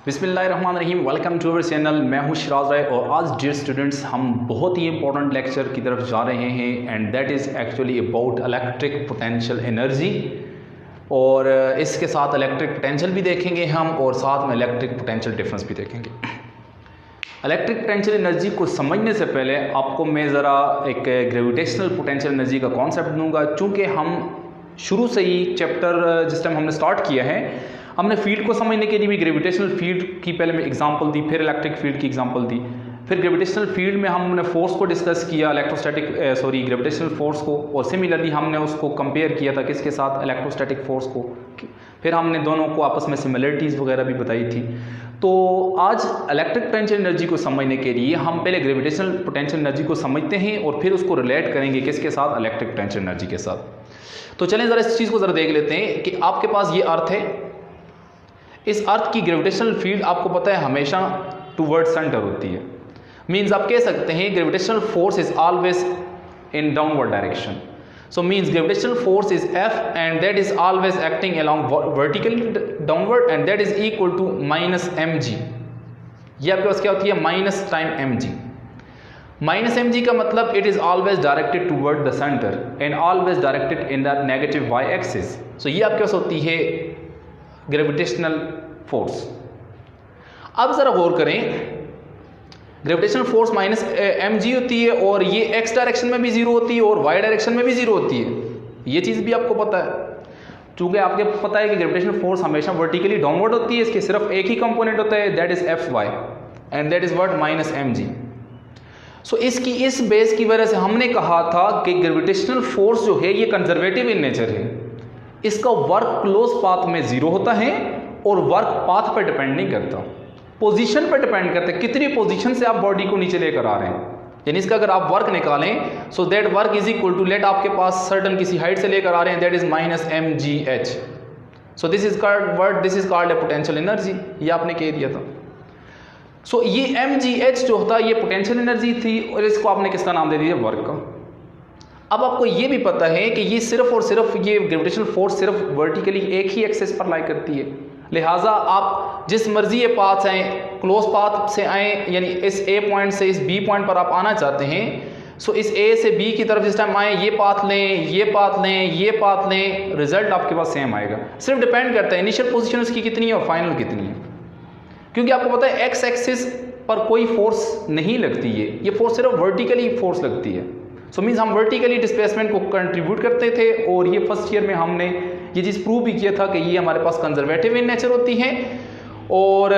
बिस्मिल्लाहिर्रहमानिर्रहीम। Welcome to our channel. मैं हूं शिराज राय और आज डियर स्टूडेंट्स हम बहुत ही इंपॉर्टेंट लेक्चर की तरफ जा रहे हैं and that is actually about electric potential energy. और इसके साथ इलेक्ट्रिक पोटेंशियल भी देखेंगे हम और साथ में इलेक्ट्रिक पोटेंशियल डिफरेंस भी देखेंगे। इलेक्ट्रिक पोटेंशियल एनर्जी को समझने से पहले आपको मैं ज़रा एक ग्रेविटेशनल पोटेंशियल एनर्जी का कॉन्सेप्ट दूंगा। चूँकि हम शुरू से ही चैप्टर जिस टाइम हमने स्टार्ट किया है हमने फील्ड को समझने के लिए भी ग्रेविटेशनल फील्ड की पहले मैं एग्जांपल दी, फिर इलेक्ट्रिक फील्ड की एग्जांपल दी, फिर ग्रेविटेशनल फील्ड में हमने फोर्स को डिस्कस किया, ग्रेविटेशनल फोर्स को, और सिमिलरली हमने उसको कंपेयर किया था किसके साथ, इलेक्ट्रोस्टैटिक फोर्स को। फिर हमने दोनों को आपस में सिमिलरिटीज़ वगैरह भी बताई थी। तो आज इलेक्ट्रिक पोटेंशियल एनर्जी को समझने के लिए हम पहले ग्रेविटेशनल पोटेंशियल एनर्जी को समझते हैं और फिर उसको रिलेट करेंगे किसके साथ, इलेक्ट्रिक पोटेंशियल एनर्जी के साथ। तो चलें ज़रा इस चीज़ को ज़रा देख लेते हैं कि आपके पास ये अर्थ है, इस अर्थ की ग्रेविटेशनल फील्ड आपको पता है हमेशा टूवर्ड सेंटर होती है। मीन्स आप कह सकते हैं gravitational force is always in downward direction. So means gravitational force is F and that is always acting along vertically downward and that is equal to minus M G. ये आपके पास क्या होती है, minus time M G. Minus M G का मतलब it is always directed toward the centre and always directed in the negative Y axis. So ये आपके पास होती है ग्रेविटेशनल फोर्स। अब जरा गौर करें, gravitational force minus M G होती है और ये एक्स डायरेक्शन में भी जीरो होती है और वाई डायरेक्शन में भी जीरो होती है। ये चीज़ भी आपको पता है। चूंकि आपको पता है कि ग्रेविटेशनल फोर्स हमेशा वर्टिकली डाउनवर्ड होती है, इसके सिर्फ एक ही कंपोनेंट होता है, that is F Y and that is what, minus M G. So इसकी इस बेस की वजह से हमने कहा था कि ग्रेविटेशनल फोर्स जो है ये कंजर्वेटिव इन नेचर है। इसका वर्क क्लोज पाथ में जीरो होता है और वर्क पाथ पर डिपेंड नहीं करता, पोजीशन पर डिपेंड करता है, कितनी पोजीशन से आप बॉडी को नीचे लेकर आ रहे हैं। यानी इसका अगर आप वर्क निकालें so that work is equal to, let आपके पास सर्टन किसी हाइट से लेकर आ रहे हैं, that is minus M G H. So this is called a potential energy. ये आपने कह दिया था। सो ये एम जी एच जो होता है ये पोटेंशियल एनर्जी थी और इसको आपने किसका नाम दे दिया, वर्क का। अब आपको ये भी पता है कि ये सिर्फ और सिर्फ ये ग्रेविटेशनल फोर्स सिर्फ वर्टिकली एक ही एक्सेस पर लाई करती है। लिहाजा आप जिस मर्जी ये पाथ से आए, क्लोज पाथ से आए, यानी इस ए पॉइंट से इस बी पॉइंट पर आप आना चाहते हैं, सो इस ए से बी की तरफ जिस टाइम आए ये पाथ लें, ये पाथ लें, ये पाथ लें, रिजल्ट आपके पास सेम आएगा। सिर्फ डिपेंड करता है इनिशियल पोजीशन उसकी कितनी है और फाइनल कितनी है। क्योंकि आपको पता है एक्स एक्सिस पर कोई फोर्स नहीं लगती है, ये फोर्स सिर्फ वर्टिकली फोर्स लगती है। सो मीन्स हम वर्टिकली डिस्प्लेसमेंट को कंट्रीब्यूट करते थे और ये फर्स्ट ईयर में हमने ये चीज़ प्रूव भी किया था कि ये हमारे पास कंजर्वेटिव इन नेचर होती हैं और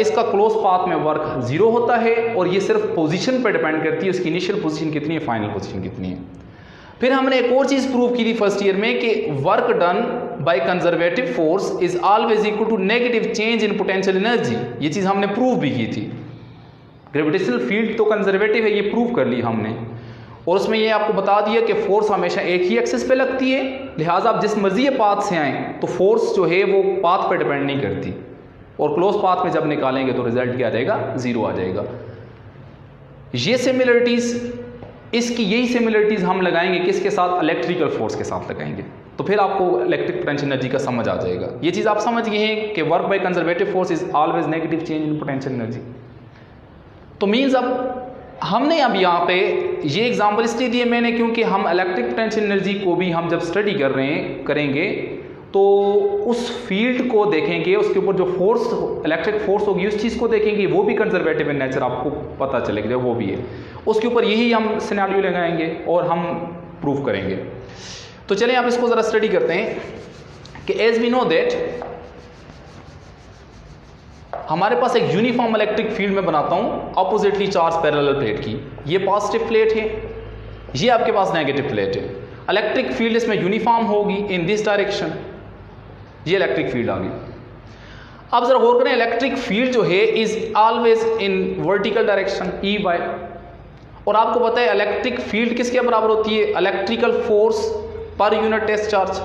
इसका क्लोज पाथ में वर्क जीरो होता है और ये सिर्फ पोजीशन पर डिपेंड करती है, उसकी इनिशियल पोजीशन कितनी है, फाइनल पोजीशन कितनी है। फिर हमने एक और चीज़ प्रूव की थी फर्स्ट ईयर में कि work done by conservative force is always equal to negative change in potential energy. ये चीज़ हमने प्रूव भी की थी। ग्रेविटेशनल फील्ड तो कंजर्वेटिव है, ये प्रूव कर ली हमने, और उसमें ये आपको बता दिया कि फोर्स हमेशा एक ही एक्सिस पे लगती है। लिहाजा आप जिस मर्जी पाथ से आएँ तो फोर्स जो है वो पाथ पे डिपेंड नहीं करती और क्लोज पाथ में जब निकालेंगे तो रिजल्ट क्या आ जाएगा, जीरो आ जाएगा। ये सिमिलरिटीज़, इसकी यही सिमिलरिटीज़ हम लगाएंगे किसके साथ, इलेक्ट्रिकल फोर्स के साथ लगाएंगे, तो फिर आपको इलेक्ट्रिक पोटेंशियल एनर्जी का समझ आ जाएगा। ये चीज़ आप समझ गए हैं कि work by conservative force is always negative change in potential energy. तो मीन्स अब हमने अब यहाँ पे ये एग्जांपल इसलिए दिए मैंने क्योंकि हम इलेक्ट्रिक पोटेंशियल एनर्जी को भी हम जब स्टडी कर रहे हैं करेंगे तो उस फील्ड को देखेंगे, उसके ऊपर जो फोर्स इलेक्ट्रिक फोर्स होगी उस चीज़ को देखेंगे, वो भी कंजर्वेटिव इन नेचर आपको पता चलेगा वो भी है। उसके ऊपर यही हम सिनेरियो लगाएंगे और हम प्रूव करेंगे। तो चलिए आप इसको ज़रा स्टडी करते हैं कि एज वी नो दैट हमारे पास एक यूनिफॉर्म इलेक्ट्रिक फील्ड में बनाता हूं ऑपोजिटली चार्ज पैरेलल प्लेट की। ये पॉजिटिव प्लेट है, ये आपके पास नेगेटिव प्लेट है। इलेक्ट्रिक फील्ड इसमें यूनिफॉर्म होगी इन दिस डायरेक्शन। ये इलेक्ट्रिक फील्ड आ गई। अब जरा गौर करें, इलेक्ट्रिक फील्ड जो है is always in vertical direction E Y, और आपको पता है इलेक्ट्रिक फील्ड किसके बराबर होती है, electrical force per unit test charge.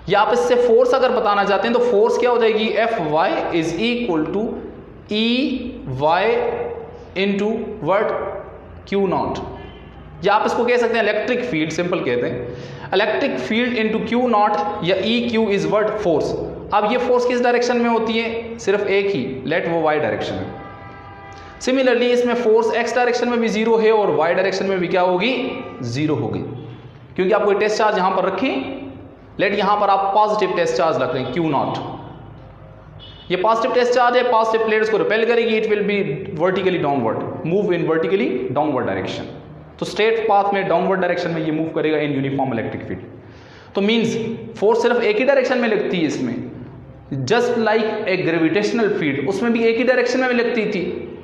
या आप इससे फोर्स अगर बताना चाहते हैं तो फोर्स क्या हो जाएगी, F Y is equal to E Y into vert Q naught. या आप इसको कह सकते हैं इलेक्ट्रिक फील्ड, सिंपल कहते हैं electric field into Q naught या ई क्यू इज वर्ट फोर्स। अब ये फोर्स किस डायरेक्शन में होती है? सिर्फ एक ही, लेट वो वाई डायरेक्शन है। सिमिलरली इसमें फोर्स एक्स डायरेक्शन में भी जीरो है और वाई डायरेक्शन में भी क्या होगी? जीरो होगी, क्योंकि आप कोई टेस्ट चार्ज यहां पर रखें, लेट यहां पर आप पॉजिटिव टेस्ट चार्ज रख रहे हैं, क्यू नॉट। ये पॉजिटिव टेस्ट चार्ज है, पॉजिटिव प्लेट्स को रिपेल करेगी, it will be vertically downward, move in vertically downward direction. तो स्ट्रेट पाथ में डाउनवर्ड डायरेक्शन में ये मूव करेगा इन यूनिफॉर्म इलेक्ट्रिक फील्ड। तो मींस फोर्स सिर्फ एक ही डायरेक्शन में लगती है इसमें, just like a gravitational field, उसमें भी एक ही डायरेक्शन में लगती थी।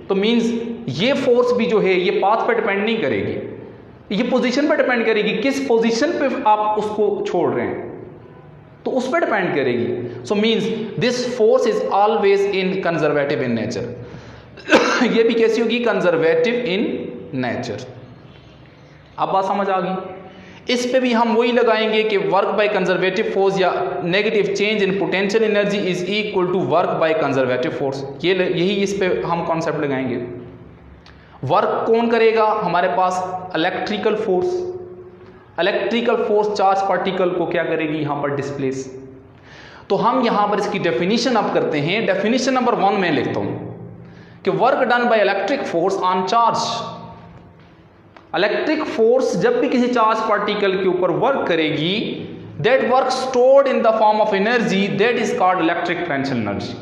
तो मींस ये फोर्स भी जो है ये पाथ पर डिपेंड नहीं करेगी, ये पोजीशन पर डिपेंड करेगी, किस पोजीशन पे आप उसको छोड़ रहे हैं तो उस पर डिपेंड करेगी। सो means this force is always in conservative in nature. ये भी कैसी होगी? Conservative in nature. अब बात समझ आ गई। इस पे भी हम वही लगाएंगे कि वर्क बाय कंजर्वेटिव फोर्स या negative change in potential energy is equal to work by conservative force. यही इस पे हम कॉन्सेप्ट लगाएंगे। वर्क कौन करेगा? हमारे पास electrical force. Electrical force charge particle को क्या करेगी? यहां पर डिस्प्लेस। तो हम यहां पर इसकी डेफिनेशन अब करते हैं। डेफिनेशन नंबर 1 में लिखता हूं कि work done by electric force on charge. Electric force जब भी किसी चार्ज पार्टिकल के ऊपर वर्क करेगी, that work stored in the form of energy, that is called electric potential energy.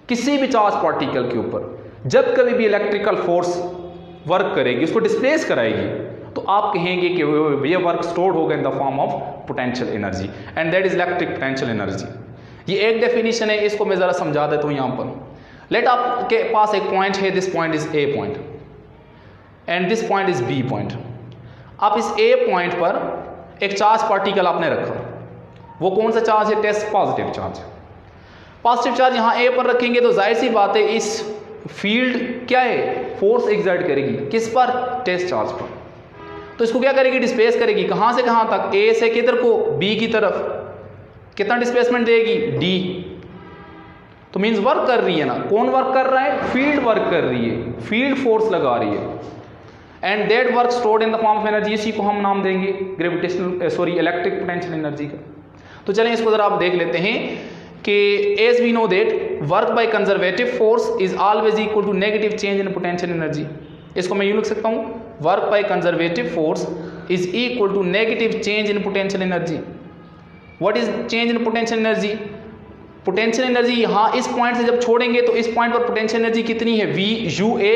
किसी भी चार्ज पार्टिकल के ऊपर जब कभी भी इलेक्ट्रिकल फोर्स वर्क करेगी, उसको डिस्प्लेस कराएगी, तो आप कहेंगे कि ये वर्क स्टोर्ड होगा इन the form of potential energy, and that is electric potential energy. ये एक डेफिनेशन है, इसको मैं जरा समझा देता हूं यहां पर। लेट आपके पास एक पॉइंट है, this point is A point and this point is B point. आप इस ए पॉइंट पर एक चार्ज पार्टिकल आपने रखा, वो कौन सा चार्ज है? Test positive charge. Positive charge यहां ए पर रखेंगे तो जाहिर सी बात है इस फील्ड क्या है? फोर्स एग्जर्ट करेगी, किस पर? टेस्ट चार्ज पर। तो इसको क्या करेगी? डिस्प्लेस करेगी। कहां से कहां तक? ए से किधर को? बी की तरफ। कितना डिस्प्लेसमेंट देगी? डी। तो मींस वर्क कर रही है ना। कौन वर्क कर रहा है? फील्ड वर्क कर रही है, फील्ड फोर्स लगा रही है, and that work stored in the form of energy. इसी को हम नाम देंगे ग्रेविटेशनल इलेक्ट्रिक पोटेंशियल एनर्जी का। तो चलें इसको जरा आप देख लेते हैं कि as we know that work by conservative force is always equal to negative change in potential energy. इसको मैं यूं लिख सकता हूं, work by conservative force is equal to negative change in potential energy. What is change in potential energy? Potential energy यहां इस point से जब छोड़ेंगे तो इस पॉइंट पर पोटेंशियल एनर्जी कितनी है? V U A.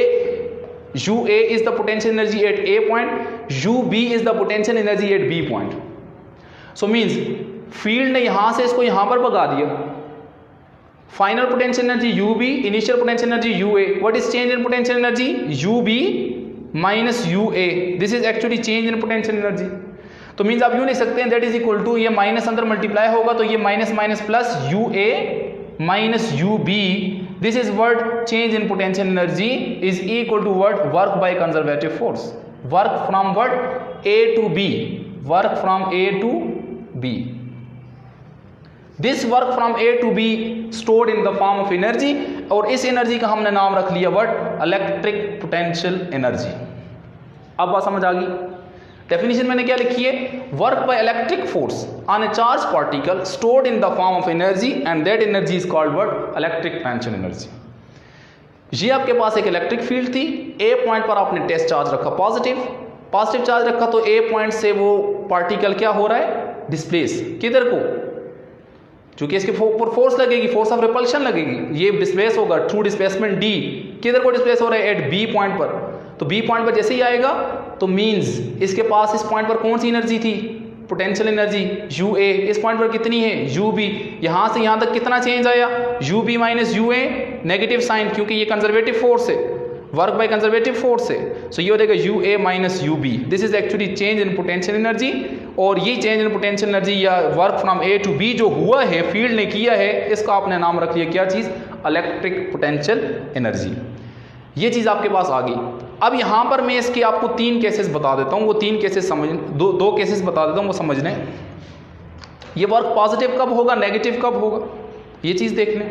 U A is the potential energy at A point, U B is the potential energy at B point. So means field ने यहां से इसको यहां पर भगा दिया। Final potential energy U B, initial potential energy U A. What is change in potential energy? U B minus U A. This is actually change in potential energy. तो means आप यूं लिख सकते हैं दैट इज इक्वल टू, ये minus अंदर multiply होगा तो ये minus minus plus U A minus U B. This is word change in potential energy is equal to word work by conservative force. Work from word A to B, work from A to B. This work from A to B stored in the form of energy, और इस energy का हमने नाम रख लिया word electric potential energy. अब बात समझ आ गई। डेफिनेशन मैंने क्या लिखी है? Work by electric force on A charge particle stored in the form of energy, and that energy is called word electric potential energy. ये आपके पास एक इलेक्ट्रिक फील्ड थी, ए पॉइंट पर आपने टेस्ट चार्ज रखा पॉजिटिव, पॉजिटिव चार्ज रखा तो ए point से वो पार्टिकल क्या हो रहा है? डिस्प्लेस। किधर को? चूंकि इसके ऊपर फोर्स लगेगी, फोर्स ऑफ रिपल्शन लगेगी, ये डिस्प्लेस होगा थ्रू डिस्प्लेसमेंट डी। किधर को डिस्प्लेस हो रहा है? एट बी पॉइंट पर। तो बी पॉइंट पर जैसे ही आएगा तो मींस इसके पास इस पॉइंट पर कौन सी एनर्जी थी? Potential energy U A. इस पॉइंट पर कितनी है? U B. यहां से यहां तक कितना चेंज आया? U B minus U A, negative sign, क्योंकि ये कंजर्वेटिव फोर्स है, वर्क बाय कंजर्वेटिव फोर्स है। सो ये हो जाएगा U A minus U B. This is actually change in potential energy, और ये चेंज इन पोटेंशियल एनर्जी या work from A to B जो हुआ है, फील्ड ने किया है, इसका आपने नाम रख लिया क्या चीज? Electric potential energy. ये चीज आपके पास आ गई। अब यहां पर मैं इसके आपको 3 केसेस बता देता हूं, वो 3 केसेस समझ, दो केसेस बता देता हूं, वो समझ लें। ये वर्क पॉजिटिव कब होगा, नेगेटिव कब होगा, ये चीज देख लें।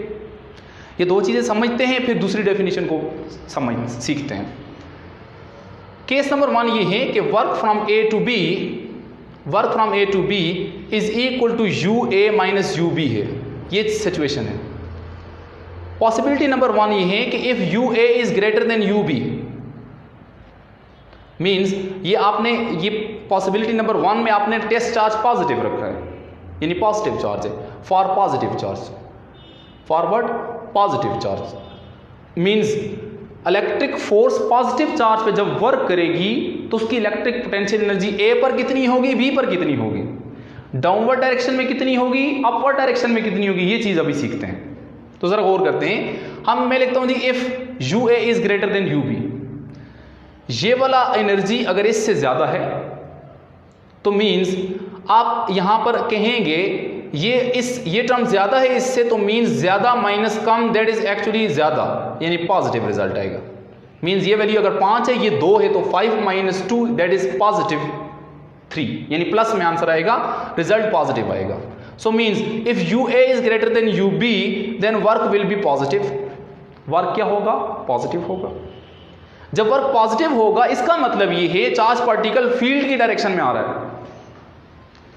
ये 2 चीजें समझते हैं, फिर दूसरी डेफिनेशन को समझ सीखते हैं। केस नंबर 1 ये है कि work from A to B is equal to U A minus U B है। ये सिचुएशन है। पॉसिबिलिटी नंबर 1 ये है कि if U A is greater than U B, means ये आपने ये पॉसिबिलिटी नंबर 1 में आपने टेस्ट चार्ज पॉजिटिव रखा है, यानी पॉजिटिव चार्ज है for positive charge, forward positive charge means electric force positive charge पे जब वर्क करेगी तो उसकी इलेक्ट्रिक पोटेंशियल एनर्जी ए पर कितनी होगी, बी पर कितनी होगी, डाउनवर्ड डायरेक्शन में कितनी होगी, अपवर्ड डायरेक्शन में कितनी होगी, ये चीज अभी सीखते हैं। तो जरा गौर करते हैं। मैं लिखता हूं जी if U A is greater than U B, ये वाला एनर्जी अगर इससे ज्यादा है तो मीन्स आप यहां पर कहेंगे ये टर्म ज्यादा है इससे, तो मीन्स ज्यादा minus come that is actually ज्यादा, यानी पॉजिटिव रिजल्ट आएगा। मीन्स ये वैल्यू अगर 5 है, ये 2 है, तो 5 - 2 दैट इज पॉजिटिव 3, यानी प्लस में आंसर आएगा, रिजल्ट पॉजिटिव आएगा। So means if U A is greater than U B then work will be positive. Work क्या होगा, पॉजिटिव होगा। जब वर्क पॉजिटिव होगा इसका मतलब ये है चार्ज पार्टिकल फील्ड की डायरेक्शन में आ रहा है,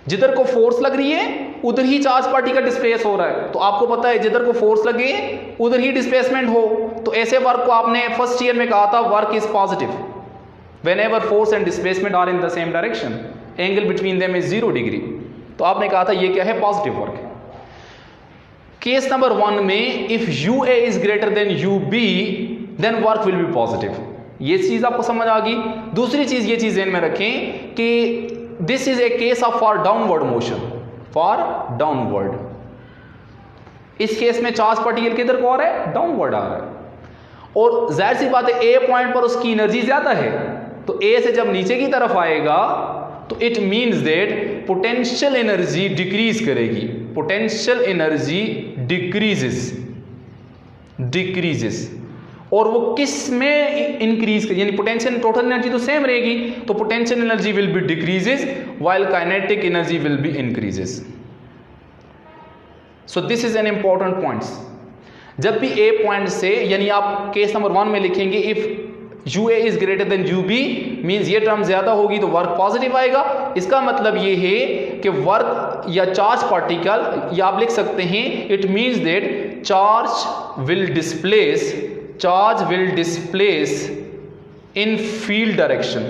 जिधर को फोर्स लग रही है उधर ही चार्ज पार्टिकल डिस्प्लेस हो रहा है। तो आपको पता है जिधर को फोर्स लगे उधर ही डिस्प्लेसमेंट हो, तो ऐसे वर्क को आपने फर्स्ट ईयर में कहा था work is positive whenever force and displacement are in the same direction, angle between them is 0 degree. तो आपने कहा था ये क्या है, पॉजिटिव वर्क है। केस नंबर 1 में if U A is greater than U B then work will be positive. ये चीज आपको समझ आ गई। दूसरी चीज ये चीज ध्यान में रखें कि this is a case of for downward motion, for downward. इस केस में चार्ज पार्टिकल किधर को आ रहा है, डाउनवर्ड आ रहा है, और जाहिर सी बात है ए पॉइंट पर उसकी एनर्जी ज्यादा है, तो ए से जब नीचे की तरफ आएगा तो it means that potential energy decrease करेगी, पोटेंशियल एनर्जी डिक्रीजेस, और वो किस में इंक्रीज कर, यानी पोटेंशियल टोटल एनर्जी तो सेम रहेगी, तो potential energy will be decreases while kinetic energy will be increases. So this is an important points. जब भी ए पॉइंट से, यानी आप केस नंबर 1 में लिखेंगे if U A is greater than U B, means ये टर्म ज्यादा होगी तो वर्क पॉजिटिव आएगा। इसका मतलब ये है कि वर्क या चार्ज पार्टिकल, या आप लिख सकते हैं it means that charge will displace in field direction,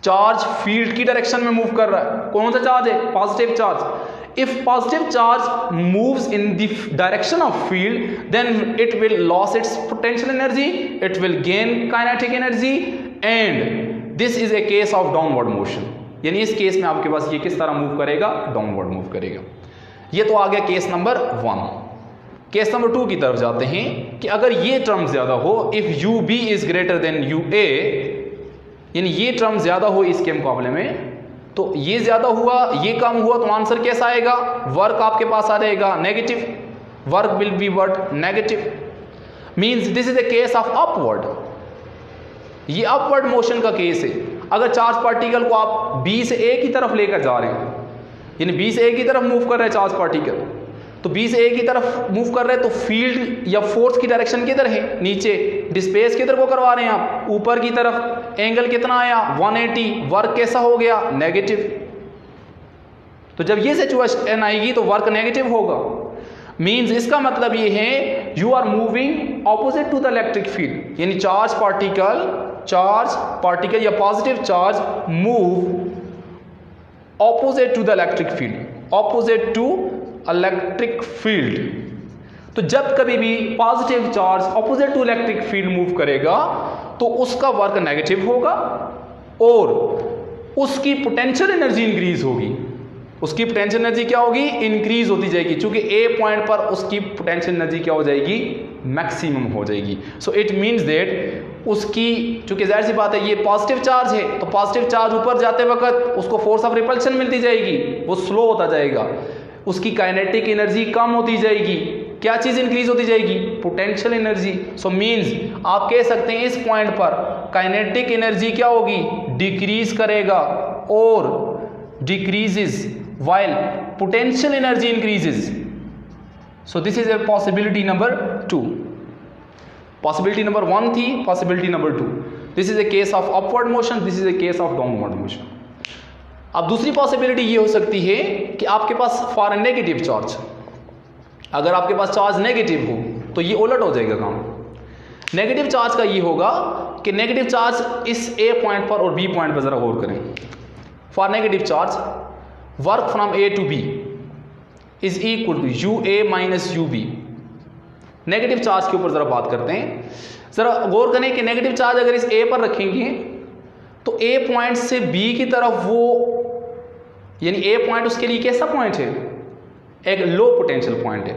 charge field की डायरेक्शन में मूव कर रहा है। कौन सा चार्ज है, positive charge. If positive charge moves in the direction of field, then it will lose its potential energy, it will gain kinetic energy, and this is a case of downward motion. यानी इस case में आपके पास ये किस तरह move करेगा, downward move करेगा। ये तो आ गया केस नंबर 1। केस नंबर 2 की तरफ जाते हैं कि अगर ये टर्म ज्यादा हो, if U B is greater than U A, यानी ये टर्म ज्यादा हो इसके मुकाबले में, तो ये ज्यादा हुआ ये कम हुआ, तो आंसर कैसा आएगा, वर्क आपके पास आ जाएगा negative, work will be what, negative. Means this is a case of upward, ये अपवर्ड मोशन का केस है। अगर चार्ज पार्टिकल को आप बी से ए की तरफ लेकर जा रहे हैं, यानी बी से ए की तरफ मूव कर रहे हैं चार्ज पार्टिकल, तो बी से ए की तरफ मूव कर रहे हैं, तो फील्ड या फोर्स की डायरेक्शन किधर है, नीचे। डिस्प्लेस किधर को करवा रहे हैं आप, ऊपर की तरफ। एंगल कितना आया, 180। वर्क कैसा हो गया, नेगेटिव। तो जब ये सिचुएशन आएगी तो वर्क नेगेटिव होगा। मींस इसका मतलब ये है you are moving opposite to the electric field, यानी चार्ज पार्टिकल या positive charge move opposite to the electric field, opposite to electric field. तो जब कभी भी positive charge opposite to electric field move करेगा तो उसका वर्क नेगेटिव होगा और उसकी पोटेंशियल एनर्जी इंक्रीज होगी। उसकी पोटेंशियल एनर्जी क्या होगी, इंक्रीज होती जाएगी, क्योंकि ए पॉइंट पर उसकी पोटेंशियल एनर्जी क्या हो जाएगी, मैक्सिमम हो जाएगी। सो इट मीन्स दैट उसकी, चूंकि जाहिर सी बात है ये पॉजिटिव चार्ज है, तो पॉजिटिव चार्ज ऊपर जाते वक्त उसको फोर्स ऑफ रिपल्शन मिलती जाएगी, वो स्लो होता जाएगा, उसकी काइनेटिक एनर्जी कम होती जाएगी। क्या चीज इंक्रीज होती जाएगी, पोटेंशियल एनर्जी। सो मींस आप कह सकते हैं इस पॉइंट पर काइनेटिक एनर्जी क्या होगी, डिक्रीज करेगा, और decreases while potential energy increases. So this is a possibility number 2। Possibility number 1 थी, possibility number 2। This is a case of upward motion, this is a case of downward motion. अब दूसरी possibility ये हो सकती है कि आपके पास फॉर नेगेटिव चार्ज, अगर आपके पास चार्ज नेगेटिव हो तो ये उलट हो जाएगा काम। नेगेटिव चार्ज का ये होगा कि नेगेटिव चार्ज इस ए पॉइंट पर और बी पॉइंट पर जरा गौर करें। For negative charge work from A to B is equal to U A minus U B. Negative charge के ऊपर जरा बात करते हैं। जरा गौर करें कि नेगेटिव चार्ज अगर इस ए पर रखेंगे तो ए पॉइंट से बी की तरफ वो, यानी ए पॉइंट उसके लिए कैसा पॉइंट है, एक लो पोटेंशियल पॉइंट है।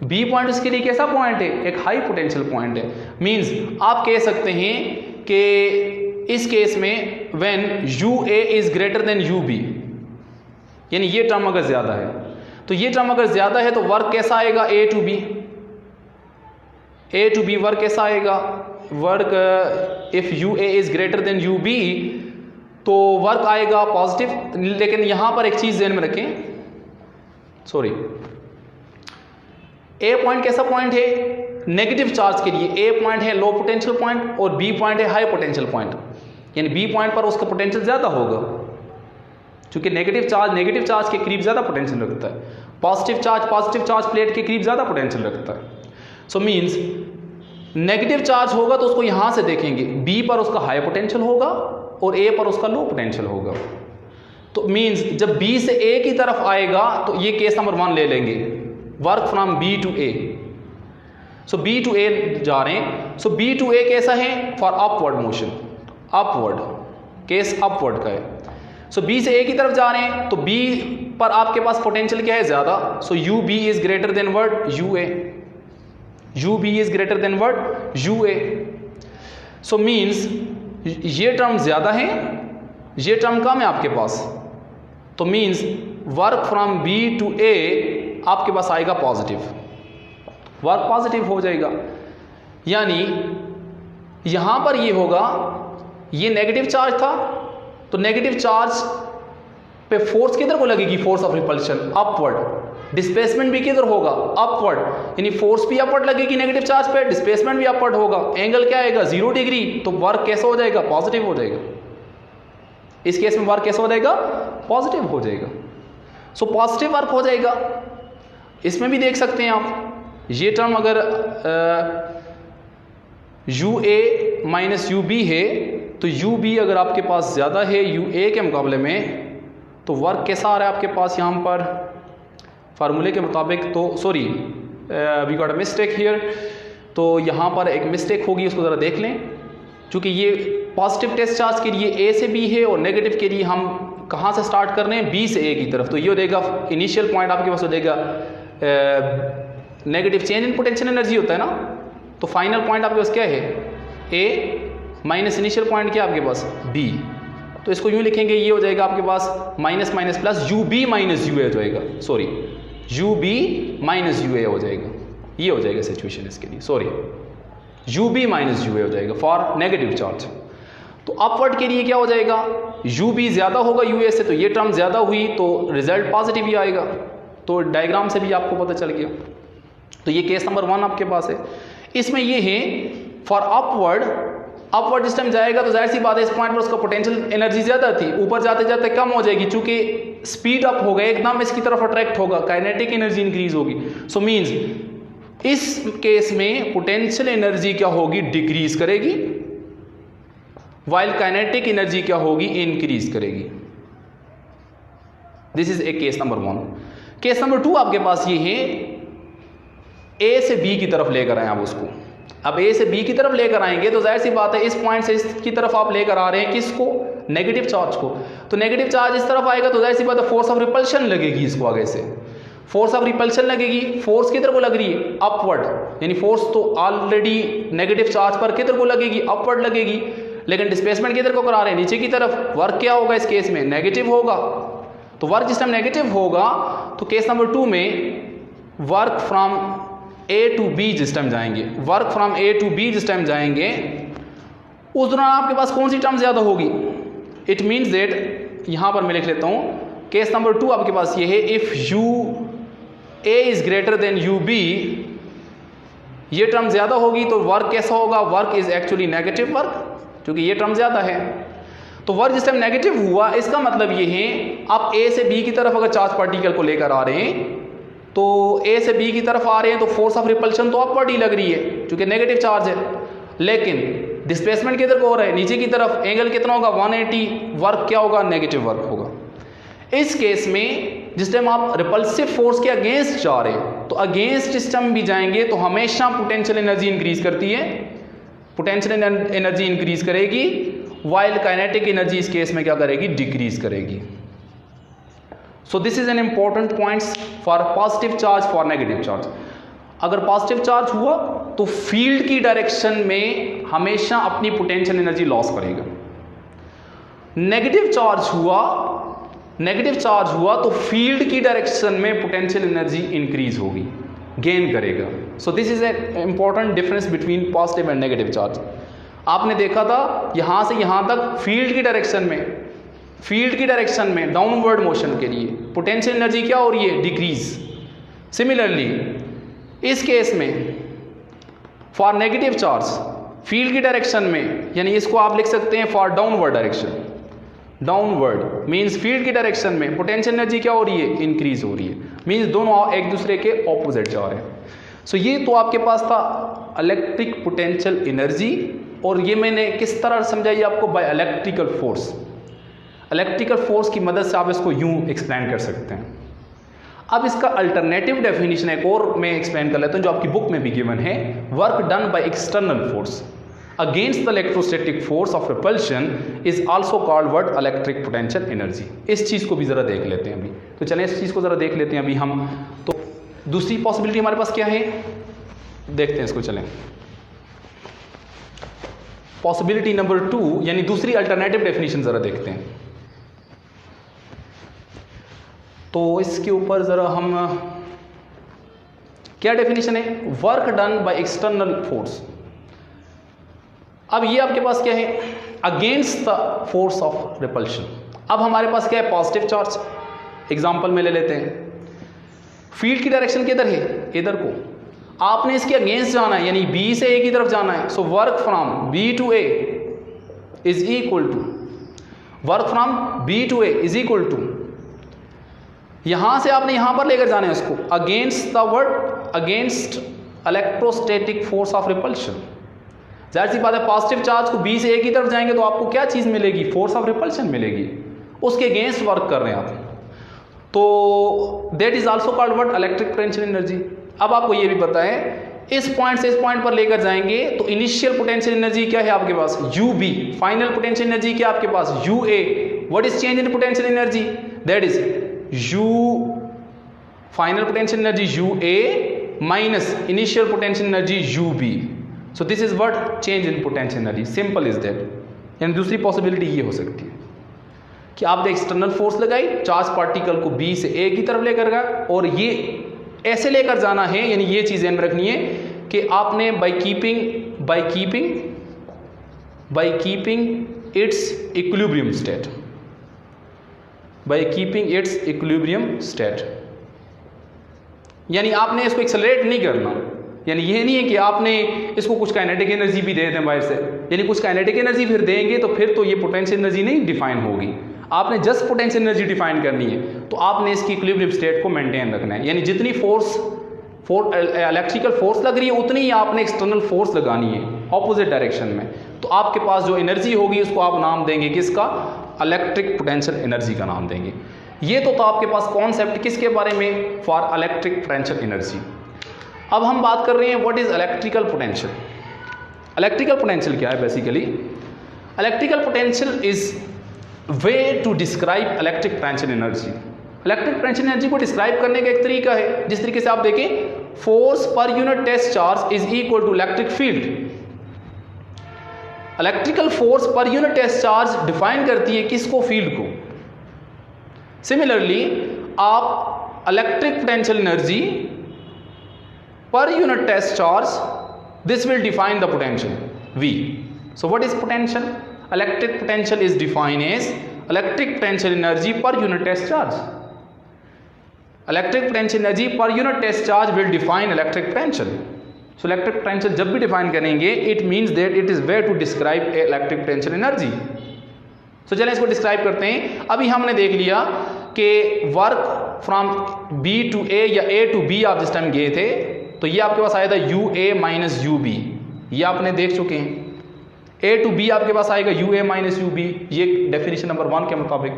बी पॉइंट उसके लिए कैसा पॉइंट है, एक हाई पोटेंशियल पॉइंट है। मींस आप कह सकते हैं कि इस केस में when U A is greater than U B, यानी ये टर्म अगर ज्यादा है तो ये टर्म अगर ज्यादा है तो वर्क कैसा आएगा, A to B. A to B work कैसा आएगा, work if U A is greater than U B तो वर्क आएगा पॉजिटिव। लेकिन यहां पर एक चीज ध्यान में रखें, सॉरी, ए पॉइंट कैसा पॉइंट है नेगेटिव चार्ज के लिए, ए पॉइंट है लो पोटेंशियल पॉइंट और बी पॉइंट है हाई पोटेंशियल पॉइंट, यानी बी पॉइंट पर उसका पोटेंशियल ज्यादा होगा, क्योंकि नेगेटिव चार्ज के करीब ज्यादा पोटेंशियल रखता है, पॉजिटिव चार्ज प्लेट के करीब ज्यादा पोटेंशियल रखता है। सो मींस नेगेटिव चार्ज होगा तो उसको यहां से देखेंगे, बी पर उसका हाई पोटेंशियल होगा और ए पर उसका लो पोटेंशियल होगा। तो मींस जब बी से ए की तरफ आएगा तो ये केस नंबर 1 ले लेंगे, work from B to A. So B to A जा रहे हैं। सो बी टू ए कैसा है, for upward motion, upward case upward का है। सो बी से ए की तरफ जा रहे हैं तो बी पर आपके पास पोटेंशियल क्या है, ज्यादा। So U B is greater than word U A, U B is greater than word U A. So means ये टर्म ज्यादा है, ये टर्म कम है आपके पास, तो means work from B to A आपके पास आएगा पॉजिटिव, वर्क पॉजिटिव हो जाएगा। यानी यहां पर ये होगा, ये नेगेटिव चार्ज था तो नेगेटिव चार्ज पे फोर्स किधर को लगेगी, force of repulsion upward. Displacement भी किधर होगा, अपवर्ड, यानी फोर्स भी अपवर्ड लगेगी नेगेटिव चार्ज पे, डिस्प्लेसमेंट भी अपवर्ड होगा। एंगल क्या आएगा, 0 डिग्री, तो वर्क कैसा हो जाएगा, पॉजिटिव हो जाएगा। इस केस में वर्क कैसा हो जाएगा, पॉजिटिव हो जाएगा। सो पॉजिटिव वर्क हो जाएगा। इसमें भी देख सकते हैं आप, ये टर्म अगर U A minus U B है तो यू बी अगर आपके पास ज़्यादा है यू ए के मुकाबले में तो वर्क कैसा आ रहा है आपके पास यहाँ पर फार्मूले के मुताबिक। तो sorry we got a mistake here, तो यहाँ पर एक मिस्टेक होगी, उसको ज़रा देख लें। चूँकि ये पॉजिटिव टेस्ट चार्ज के लिए ए से बी है और नेगेटिव के लिए हम कहाँ से स्टार्ट कर रहे हैं, बी से ए की तरफ। तो ये हो देगा इनिशियल पॉइंट आपके पास हो देगा negative change in potential energy होता है ना, तो फाइनल पॉइंट आपके पास क्या है, ए माइनस इनिशियल पॉइंट क्या आपके पास, बी। तो इसको यूँ लिखेंगे, ये हो जाएगा आपके पास minus minus plus U B minus U A हो जाएगा, sorry U B minus U A हो जाएगा, ये हो जाएगा सिचुएशन इसके लिए, sorry U B minus U A हो जाएगा फॉर नेगेटिव चार्ज। तो अपवर्ड के लिए क्या हो जाएगा, यू बी ज़्यादा होगा यू ए से, तो ये टर्म ज़्यादा हुई तो रिजल्ट पॉजिटिव ही आएगा। तो डायग्राम से भी आपको पता चल गया। तो ये केस नंबर 1 आपके पास है। इसमें ये है फॉर अपवर्ड, अपवर्ड जिस टाइम जाएगा तो जाहिर सी बात है इस पॉइंट पर उसका पोटेंशियल एनर्जी ज़्यादा थी, ऊपर जाते जाते कम हो जाएगी, चूंकि स्पीड अप हो गया एकदम इसकी तरफ अट्रैक्ट होगा, काइनेटिक एनर्जी इंक्रीज होगी। सो मीन्स इस केस में पोटेंशियल एनर्जी क्या होगी, डिक्रीज करेगी, वाइल काइनेटिक एनर्जी क्या होगी, इंक्रीज करेगी। This is a case number 1। Case number 2 आपके पास ये है, ए से बी की तरफ लेकर आए आप उसको। अब ए से बी की तरफ लेकर आएंगे तो जाहिर सी बात है इस पॉइंट से इसकी तरफ आप लेकर आ रहे हैं किसको, नेगेटिव चार्ज को। तो नेगेटिव चार्ज इस तरफ आएगा तो जाहिर सी बात है फोर्स ऑफ रिपल्शन लगेगी इसको, आगे से फोर्स ऑफ रिपल्शन लगेगी। फोर्स किधर को लग रही है, अपवर्ड, यानी फोर्स तो ऑलरेडी नेगेटिव चार्ज पर किधर को लगेगी, अपवर्ड लगेगी। लेकिन डिस्प्लेसमेंट किधर को करा रहे हैं, नीचे की तरफ। वर्क क्या होगा इस केस में, नेगेटिव होगा। तो वर्क जिस टाइम नेगेटिव होगा तो केस नंबर 2 में work from A to B जिस टाइम जाएंगे, work from A to B जिस टाइम जाएंगे उस दौरान आपके पास कौन सी टर्म ज्यादा होगी। इट मीन्स दैट, यहां पर मैं लिख लेता हूं, केस नंबर 2 आपके पास ये है, if U A is greater than U B, ये टर्म ज्यादा होगी तो वर्क कैसा होगा, work is actually negative work, क्योंकि ये टर्म ज्यादा है। तो वर्क जिस टाइम नेगेटिव हुआ, इसका मतलब ये है आप ए से बी की तरफ अगर चार्ज पार्टिकल को लेकर आ रहे हैं, तो ए से बी की तरफ आ रहे हैं तो फोर्स ऑफ रिपल्शन तो अपवर्ड ही लग रही है क्योंकि नेगेटिव चार्ज है, लेकिन डिस्प्लेसमेंट किधर को हो रहा है, नीचे की तरफ। एंगल कितना होगा 180, वर्क क्या होगा, नेगेटिव वर्क होगा। इस केस में जिस टाइम आप रिपल्सिव फोर्स के अगेंस्ट जा रहे हैं, तो अगेंस्ट सिस्टम भी जाएंगे तो हमेशा पोटेंशियल एनर्जी इंक्रीज करती है, पोटेंशियल एनर्जी इंक्रीज करेगी, वाइल काइनेटिक एनर्जी इस केस में क्या करेगी, डिक्रीज करेगी। सो this is an important points for positive charge, for negative charge. अगर पॉजिटिव चार्ज हुआ तो फील्ड की डायरेक्शन में हमेशा अपनी पोटेंशियल एनर्जी लॉस करेगा। नेगेटिव चार्ज हुआ तो फील्ड की डायरेक्शन में पोटेंशियल एनर्जी इंक्रीज होगी, गेन करेगा। सो this is a important difference between positive and negative charge. आपने देखा था यहां से यहां तक फील्ड की डायरेक्शन में डाउनवर्ड मोशन के लिए पोटेंशियल एनर्जी क्या हो रही है, डिक्रीज। सिमिलरली इस केस में फॉर नेगेटिव चार्ज फील्ड की डायरेक्शन में, यानी इसको आप लिख सकते हैं for downward direction. Downward means field की डायरेक्शन में पोटेंशियल एनर्जी क्या हो रही है, इंक्रीज हो रही है, मींस दोनों एक दूसरे के ऑपोजिट जा रहे हैं। सो ये तो आपके पास था इलेक्ट्रिक पोटेंशियल एनर्जी, और ये मैंने किस तरह समझाई आपको, by electrical force. Electrical force की मदद से आप इसको यूं एक्सप्लेन कर सकते हैं। अब इसका अल्टरनेटिव डेफिनेशन एक और मैं एक्सप्लेन कर लेता हूं जो आपकी बुक में भी गिवन है, work done by external force against the electrostatic force of repulsion is also called what, electric potential energy। इस चीज को भी जरा देख लेते हैं अभी। तो चलें इस चीज को जरा देख लेते हैं अभी हम। तो दूसरी पॉसिबिलिटी हमारे पास क्या है, देखते हैं इसको। चलें पॉसिबिलिटी नंबर 2, यानी दूसरी अल्टरनेटिव डेफिनेशन जरा देखते हैं। तो इसके ऊपर जरा हम, क्या डेफिनेशन है, work done by external force. अब ये आपके पास क्या है, against the force of repulsion. अब हमारे पास क्या है, पॉजिटिव चार्ज। एग्जांपल में ले लेते हैं, फील्ड की डायरेक्शन किधर है, इधर को। आपने इसके अगेंस्ट जाना है, यानी बी से ए की तरफ जाना है। So work from B to A is equal to, work from B to A is equal to, यहां से आपने यहां पर लेकर जाना है उसको, against the word, against electrostatic force of repulsion. जाहिर सी बात है, पॉजिटिव चार्ज को बी से ए की तरफ जाएंगे तो आपको क्या चीज मिलेगी, फोर्स ऑफ रिपल्शन मिलेगी, उसके अगेंस्ट वर्क कर रहे हैं आप। तो that is also called what, electric potential energy. अब आपको ये भी पता है, इस पॉइंट से इस पॉइंट पर लेकर जाएंगे तो इनिशियल पोटेंशियल एनर्जी क्या है आपके पास, UB। फाइनल पोटेंशियल एनर्जी क्या आपके पास, UA। What is change in potential energy, that is U, final potential energy UA minus initial potential energy UB। So this is what, change in potential energy. Simple is that. यानी दूसरी possibility ये हो सकती है कि आपने external force लगाई, charge particle को बी से ए की तरफ लेकर गया, और ये ऐसे लेकर जाना है, यानी ये चीजें ध्यान रखनी है कि आपने by keeping it's equilibrium state, by keeping it's equilibrium state, यानी आपने इसको एक्सेलरेट नहीं करना। यानी ये नहीं है कि आपने इसको कुछ काइनेटिक एनर्जी भी दे दें बाहर से, यानी कुछ काइनेटिक एनर्जी फिर देंगे तो फिर तो ये पोटेंशियल एनर्जी नहीं डिफाइन होगी। आपने जस्ट पोटेंशियल एनर्जी डिफाइन करनी है, तो आपने इसकी इक्विलिब्रियम स्टेट को मेंटेन रखना है। यानी जितनी इलेक्ट्रिकल फोर्स लग रही है उतनी ही आपने एक्सटर्नल फोर्स लगानी है ऑपोजिट डायरेक्शन में। तो आपके पास जो एनर्जी होगी उसको आप नाम देंगे किसका, इलेक्ट्रिक पोटेंशियल एनर्जी का नाम देंगे। ये तो आपके पास कॉन्सेप्ट किसके बारे में, फॉर इलेक्ट्रिक पोटेंशियल एनर्जी। अब हम बात कर रहे हैं what is electrical potential. Electrical potential क्या है, basically electrical potential is way to describe electric potential energy. Electric potential energy को डिस्क्राइब करने का एक तरीका है, जिस तरीके से आप देखें, force per unit test charge is equal to electric field. Electrical force per unit test charge define करती है किसको, फील्ड को। सिमिलरली आप electric potential energy per unit test charge, this will define the potential V. So what is potential? Electric potential is defined as electric potential energy per unit test charge. Electric potential energy per unit test charge will define electric potential. So electric potential जब भी define करेंगे, it means that it is way to describe electric potential energy. सो चलें इसको describe करते हैं। अभी हमने देख लिया कि वर्क फ्रॉम बी टू ए या ए टू बी आप जिस टाइम गए थे तो ये आपके पास आया था U A minus U B, ये आपने देख चुके हैं। ए टू बी आपके पास आएगा U A minus U B, ये डेफिनेशन नंबर 1 के मुताबिक।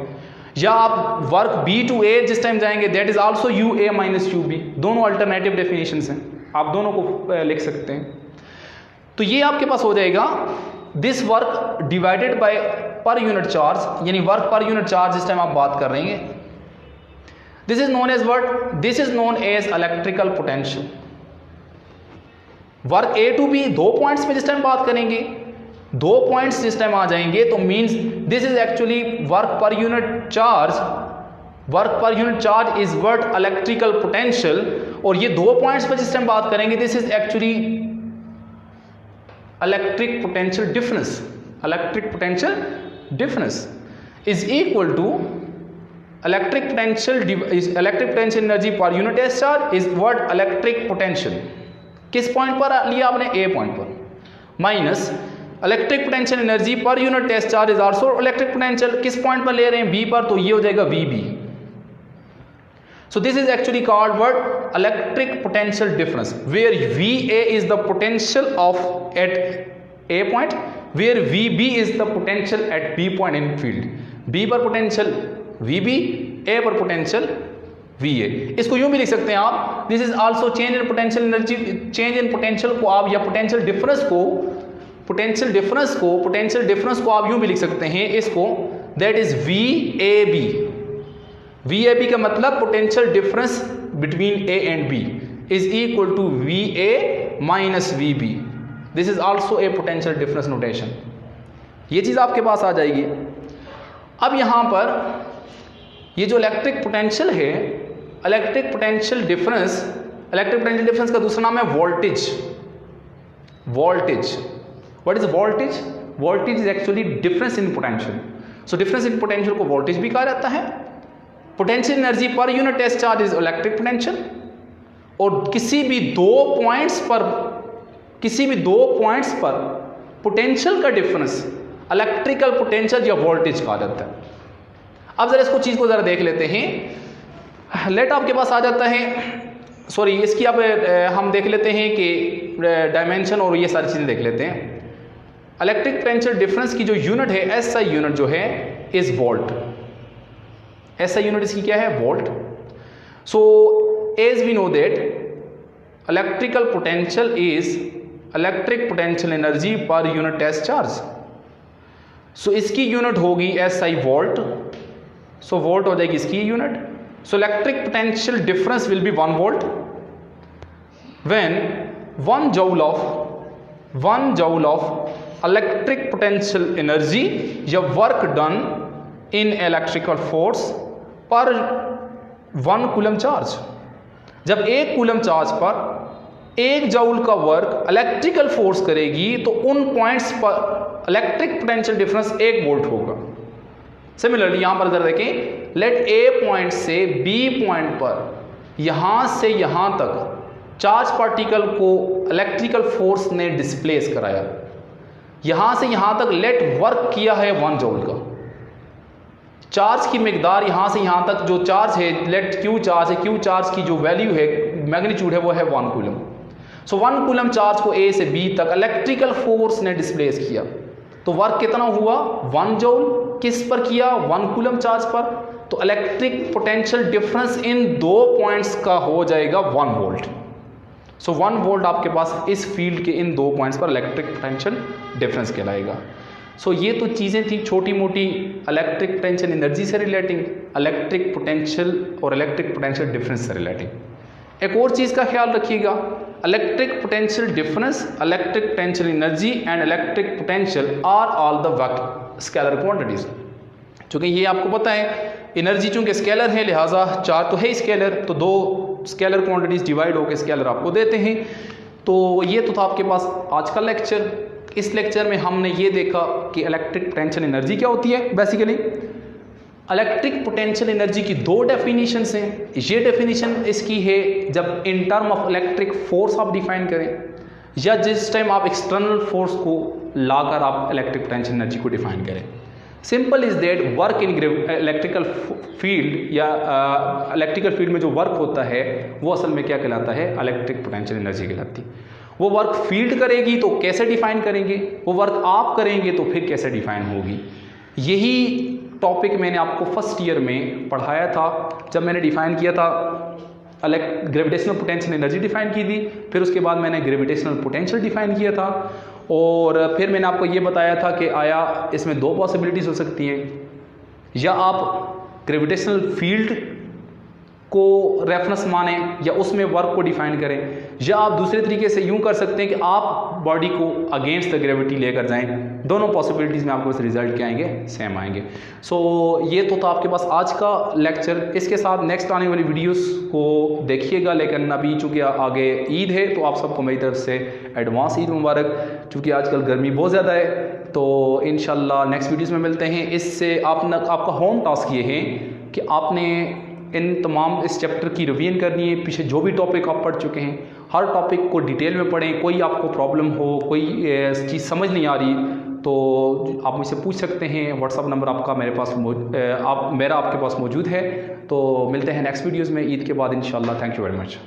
या आप वर्क बी टू ए जिस टाइम जाएंगे that is also U A minus U B, दोनों अल्टरनेटिव डेफिनेशंस हैं, आप दोनों को लिख सकते हैं। तो ये आपके पास हो जाएगा this work divided by per unit charge, यानी वर्क पर यूनिट चार्ज जिस टाइम आप बात कर रहे हैं, this is known as what, this is known as electrical potential. Work A to B 2 points में जिस टाइम बात करेंगे, 2 पॉइंट्स जिस टाइम आ जाएंगे तो means this is actually work per unit charge, work per unit charge is what electrical potential. और ये 2 पॉइंट्स पर जिस टाइम बात करेंगे this is actually electric potential difference, electric potential difference is equal to electric potential energy per unit S charge is what electric potential, किस point पर लिया आपने, ए पॉइंट पर, minus electric potential energy per unit test charge is also electric potential, किस point पर ले रहे हैं, बी पर, तो ये हो जाएगा V B. So this is actually called what electric potential difference, where V A is the potential of at A point, where V B is the potential at B point in field. B पर potential V B, A पर potential V A. इसको यूं भी लिख सकते हैं आप, this is also change in potential energy, change in potential को आप या पोटेंशियल डिफरेंस को, पोटेंशियल डिफरेंस को आप यूं भी लिख सकते हैं इसको, that is V A B. V A B का मतलब potential difference between A and B is equal to V A minus V B, this is also a potential difference notation. ये चीज आपके पास आ जाएगी। अब यहां पर ये जो इलेक्ट्रिक पोटेंशियल है, इलेक्ट्रिक पोटेंशियल डिफरेंस का दूसरा नाम है voltage. Voltage, what is voltage? Voltage is actually difference in potential. So difference in potential को वोल्टेज भी कहा जाता है। Potential energy per unit test charge is electric potential. और किसी भी दो पॉइंट्स पर पोटेंशियल का डिफरेंस इलेक्ट्रिकल पोटेंशियल या वोल्टेज कहा जाता है। अब जरा इसको चीज को जरा देख लेते हैं। लेट आपके पास आ जाता है, सॉरी इसकी आप हम देख लेते हैं कि डायमेंशन और ये सारी चीजें देख लेते हैं। इलेक्ट्रिक पोटेंशियल डिफरेंस की जो यूनिट है, एसआई यूनिट जो है इज वोल्ट। एसआई यूनिट इसकी क्या है? Volt. So as we know that electrical potential is electric potential energy per unit test charge. So इसकी यूनिट होगी एसआई वोल्ट। सो वोल्ट हो जाएगी इसकी unit. So electric potential difference will be 1 volt when 1 joule of electric potential energy या work done in electrical force पर 1 coulomb charge. जब 1 coulomb charge पर 1 joule का वर्क इलेक्ट्रिकल फोर्स करेगी तो उन पॉइंट्स पर इलेक्ट्रिक पोटेंशियल डिफरेंस 1 वोल्ट होगा। सिमिलरली यहां पर जरा देखें, लेट ए पॉइंट से बी पॉइंट पर यहां से यहां तक चार्ज पार्टिकल को इलेक्ट्रिकल फोर्स ने डिस्प्लेस कराया। यहां से यहां तक लेट वर्क किया है 1 जूल का। चार्ज की मिकदार यहां से यहां तक जो चार्ज है, लेट क्यू चार्ज है, क्यू चार्ज की जो वैल्यू है, मैग्नीट्यूड है, वो है 1 कूलम। सो 1 कूलम चार्ज को ए से बी तक इलेक्ट्रिकल फोर्स ने डिस्प्लेस किया तो वर्क कितना हुआ? 1 जूल। किस पर किया? 1 कूलम चार्ज पर। तो electric potential difference in 2 points का हो जाएगा 1 वोल्ट। सो 1 वोल्ट आपके पास इस फील्ड के इन 2 पॉइंट्स पर इलेक्ट्रिक पोटेंशियल डिफरेंस कहलाएगा। सो ये तो चीज़ें थी छोटी मोटी इलेक्ट्रिक पोटेंशियल एनर्जी से रिलेटिंग, इलेक्ट्रिक पोटेंशियल और इलेक्ट्रिक पोटेंशियल डिफरेंस से रिलेटिंग। एक और चीज़ का ख्याल रखिएगा, electric potential difference, electric potential energy and electric potential are all the vector scalar quantities. चूँकि ये आपको पता है एनर्जी चूँकि स्केलर है, लिहाजा चार्ज तो है स्केलर, तो 2 स्केलर क्वांटिटीज डिवाइड होकर स्केलर आपको देते हैं। तो ये तो था आपके पास आज का लेक्चर। इस लेक्चर में हमने ये देखा कि इलेक्ट्रिक पोटेंशियल एनर्जी क्या होती है। बेसिकली इलेक्ट्रिक पोटेंशियल एनर्जी की 2 डेफिनेशंस हैं। ये डेफिनेशन इसकी है जब in term of electric force आप डिफाइन करें, या जिस टाइम आप एक्सटर्नल फोर्स को लाकर आप इलेक्ट्रिक पोटेंशियल एनर्जी को डिफाइन करें। Simple is that work in electrical field या इलेक्ट्रिकल फील्ड में जो वर्क होता है वो असल में क्या कहलाता है, इलेक्ट्रिक पोटेंशियल एनर्जी कहलाती है। वो वर्क फील्ड करेगी तो कैसे डिफाइन करेंगे, वो वर्क आप करेंगे तो फिर कैसे डिफाइन होगी। यही टॉपिक मैंने आपको फर्स्ट ईयर में पढ़ाया था जब मैंने डिफाइन किया था ग्रेविटेशनल पोटेंशियल एनर्जी डिफाइन की थी, फिर उसके बाद मैंने ग्रेविटेशनल पोटेंशियल डिफाइन किया था, और फिर मैंने आपको ये बताया था कि आया इसमें दो पॉसिबिलिटीज़ हो सकती हैं, या आप ग्रेविटेशनल फील्ड को रेफरेंस माने या उसमें वर्क को डिफाइन करें, या आप दूसरे तरीके से यूं कर सकते हैं कि आप बॉडी को अगेंस्ट द ग्रेविटी लेकर जाएं। दोनों पॉसिबिलिटीज़ में आपके पास रिजल्ट क्या आएंगे, सेम आएंगे। सो ये तो था आपके पास आज का लेक्चर। इसके साथ नेक्स्ट आने वाली वीडियोस को देखिएगा, लेकिन अभी चूँकि आगे ईद है तो आप सबको मेरी तरफ से एडवांस ईद मुबारक। चूँकि आजकल गर्मी बहुत ज़्यादा है तो इंशाल्लाह नेक्स्ट वीडियोज़ में मिलते हैं। इससे आपका होम टास्क ये है कि आपने इन तमाम इस चैप्टर की रिवीजन करनी है। पीछे जो भी टॉपिक आप पढ़ चुके हैं हर टॉपिक को डिटेल में पढ़ें। कोई आपको प्रॉब्लम हो, कोई चीज़ समझ नहीं आ रही तो आप मुझसे पूछ सकते हैं। व्हाट्सअप नंबर आपका मेरे पास मेरा आपके पास मौजूद है। तो मिलते हैं नेक्स्ट वीडियोज़ में ईद के बाद इंशाल्लाह। Thank you very much.